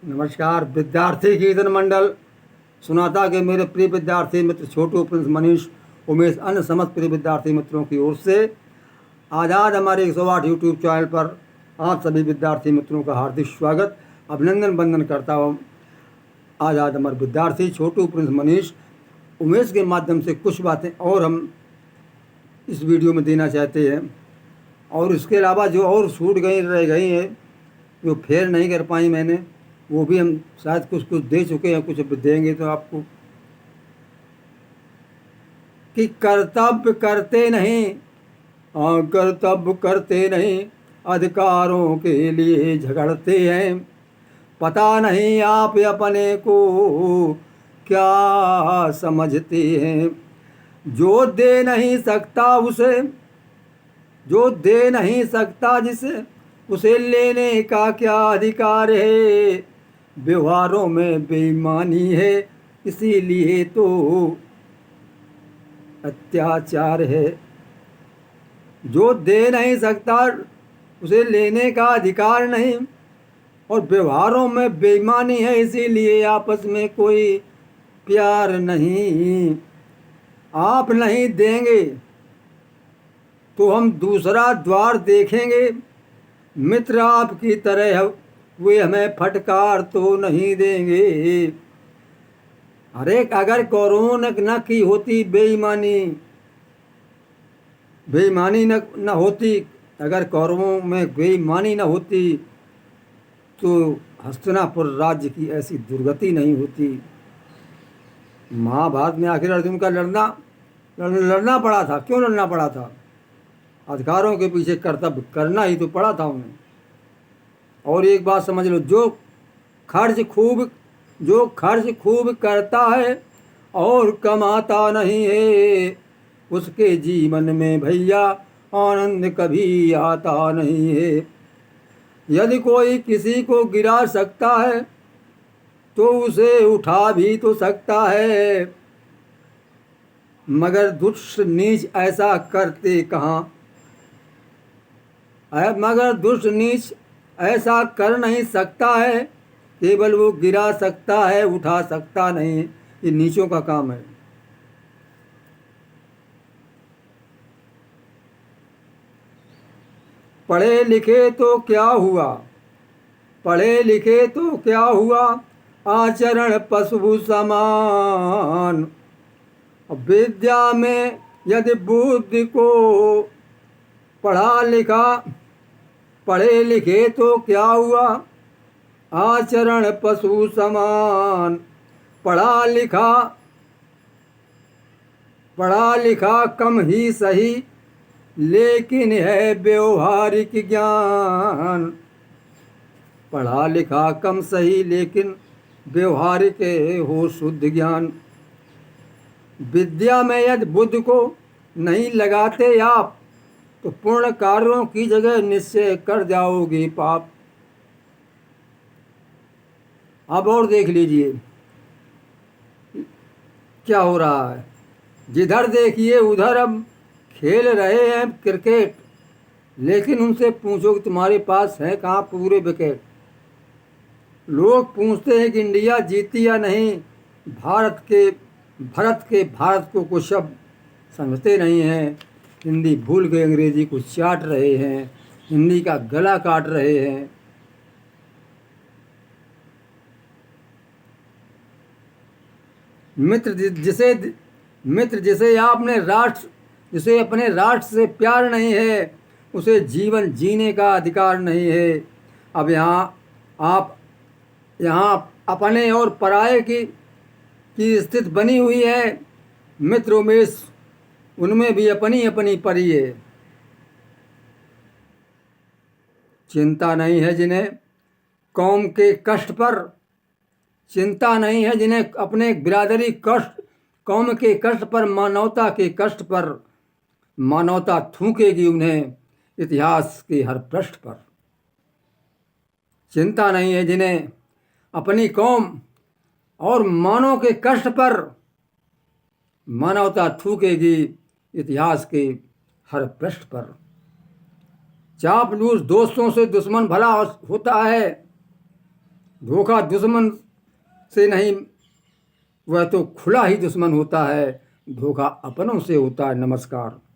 नमस्कार विद्यार्थी कीर्तन मंडल सुनाता के मेरे प्रिय विद्यार्थी मित्र छोटू प्रिंस मनीष उमेश अन्य समस्त प्रिय विद्यार्थी मित्रों की ओर से आज़ाद हमारे 108 यूट्यूब चैनल पर आप सभी विद्यार्थी मित्रों का हार्दिक स्वागत अभिनंदन वंदन करता हूँ। आज़ाद हमारे विद्यार्थी छोटू प्रिंस मनीष उमेश के माध्यम से कुछ बातें और हम इस वीडियो में देना चाहते हैं, और इसके अलावा जो और छूट गई रह गई हैं जो फेर नहीं कर पाई मैंने, वो भी हम शायद कुछ दे चुके हैं, कुछ देंगे तो आपको। कि कर्तव्य करते नहीं, कर्तव्य करते नहीं, अधिकारों के लिए झगड़ते हैं। पता नहीं आप अपने को क्या समझते हैं। जो दे नहीं सकता उसे, जो दे नहीं सकता जिसे, उसे लेने का क्या अधिकार है। व्यवहारों में बेईमानी है, इसीलिए तो अत्याचार है। जो दे नहीं सकता उसे लेने का अधिकार नहीं, और व्यवहारों में बेईमानी है, इसीलिए आपस में कोई प्यार नहीं। आप नहीं देंगे तो हम दूसरा द्वार देखेंगे। मित्र आपकी तरह वे हमें फटकार तो नहीं देंगे। अरे अगर कौरवों ने न की होती बेईमानी, न होती, अगर कौरवों में बेईमानी न होती तो हस्तिनापुर राज्य की ऐसी दुर्गति नहीं होती। महाभारत में आखिर अर्जुन का लड़ना पड़ा था। क्यों लड़ना पड़ा था? अधिकारों के पीछे कर्तव्य करना ही तो पड़ा था उन्हें। और एक बात समझ लो, जो खर्च खूब करता है और कमाता नहीं है, उसके जीवन में भैया आनंद कभी आता नहीं है। यदि कोई किसी को गिरा सकता है तो उसे उठा भी तो सकता है, मगर दुष्ट नीच ऐसा करते कहाँ। मगर दुष्ट नीच ऐसा कर नहीं सकता है, केवल वो गिरा सकता है, उठा सकता नहीं। ये नीचों का काम है। पढ़े लिखे तो क्या हुआ, पढ़े लिखे तो क्या हुआ, आचरण पशु समान। विद्या में यदि बुद्धि को पढ़े लिखे तो क्या हुआ, आचरण पशु समान। पढ़ा लिखा कम ही सही, लेकिन है व्यवहारिक ज्ञान। पढ़ा लिखा कम सही, लेकिन व्यवहारिक हो शुद्ध ज्ञान। विद्या में यदि बुद्धि को नहीं लगाते आप, तो पूर्ण कार्यों की जगह निश्चय कर जाओगे पाप। अब और देख लीजिए क्या हो रहा है। जिधर देखिए उधर अब खेल रहे हैं क्रिकेट, लेकिन उनसे पूछो कि तुम्हारे पास है कहाँ पूरे विकेट। लोग पूछते हैं कि इंडिया जीती या नहीं। भारत को कुछ शब्द समझते नहीं हैं। हिंदी भूल के अंग्रेजी को चाट रहे हैं, हिंदी का गला काट रहे हैं। मित्र जिसे अपने राष्ट्र से प्यार नहीं है, उसे जीवन जीने का अधिकार नहीं है। अब यहाँ अपने और पराये की स्थिति बनी हुई है। मित्र उमेश, उनमें भी अपनी अपनी परी है। चिंता नहीं है जिन्हें कौम के कष्ट पर, चिंता नहीं है जिन्हें अपने बिरादरी कष्ट, कौम के कष्ट पर, मानवता के कष्ट पर। मानवता थूकेगी उन्हें इतिहास के हर पृष्ठ पर। चिंता नहीं है जिन्हें अपनी कौम और मानव के कष्ट पर। मानवता थूकेगी इतिहास के हर पृष्ठ पर। चापलूस दोस्तों से दुश्मन भला होता है, धोखा दुश्मन से नहीं, वह तो खुला ही दुश्मन होता है, धोखा अपनों से होता है। नमस्कार।